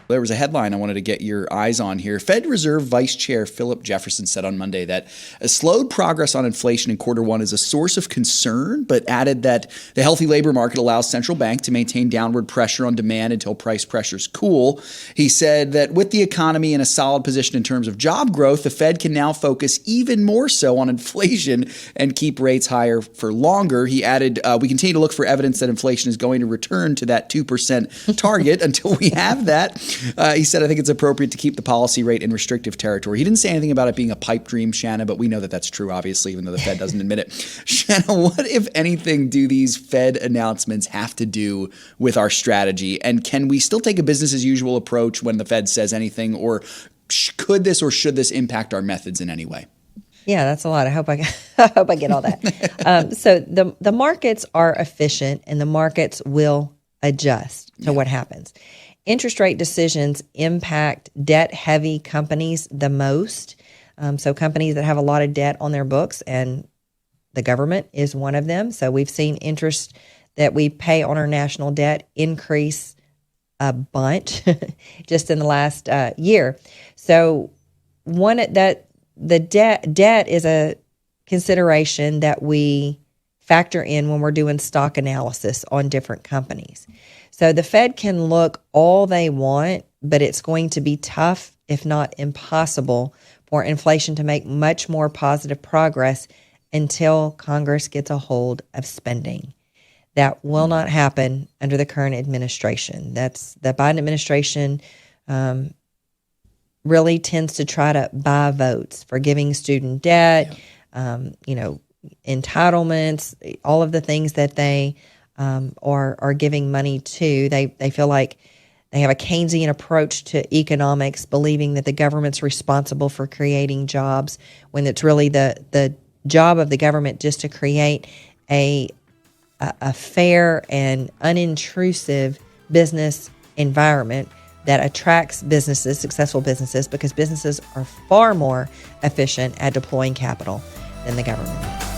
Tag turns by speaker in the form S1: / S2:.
S1: There was a headline I wanted to get your eyes on here. Fed Reserve Vice Chair Philip Jefferson said on Monday that a slowed progress on inflation in Q1 is a source of concern, but added that the healthy labor market allows central bank to maintain downward pressure on demand until price pressures cool. He said that with the economy in a solid position in terms of job growth, the Fed can now focus even more so on inflation and keep rates higher for longer. He added, we continue to look for evidence that inflation is going to return to that 2% target. Until we have that, he said, I think it's appropriate to keep the policy rate in restrictive territory. He didn't say anything about it being a pipe dream, Shanna, but we know that that's true, obviously, even though the Fed doesn't admit it. Shanna, what, if anything, do these Fed announcements have to do with our strategy? And can we still take a business as usual approach when the Fed says anything, or could this or should this impact our methods in any way?
S2: Yeah, that's a lot. I hope I get all that. So the markets are efficient, and the markets will adjust to what happens. Interest rate decisions impact debt-heavy companies the most. So companies that have a lot of debt on their books, and the government is one of them. So we've seen interest that we pay on our national debt increase a bunch just in the last year. So the debt is a consideration that we factor in when we're doing stock analysis on different companies. So the Fed can look all they want, but it's going to be tough, if not impossible, for inflation to make much more positive progress until Congress gets a hold of spending. That will not happen under the current administration. That's the Biden administration really tends to try to buy votes, forgiving student debt, entitlements, all of the things that they are giving money to. They feel like they have a Keynesian approach to economics, believing that the government's responsible for creating jobs, when it's really the job of the government just to create a fair and unintrusive business environment that attracts businesses, successful businesses, because businesses are far more efficient at deploying capital than the government.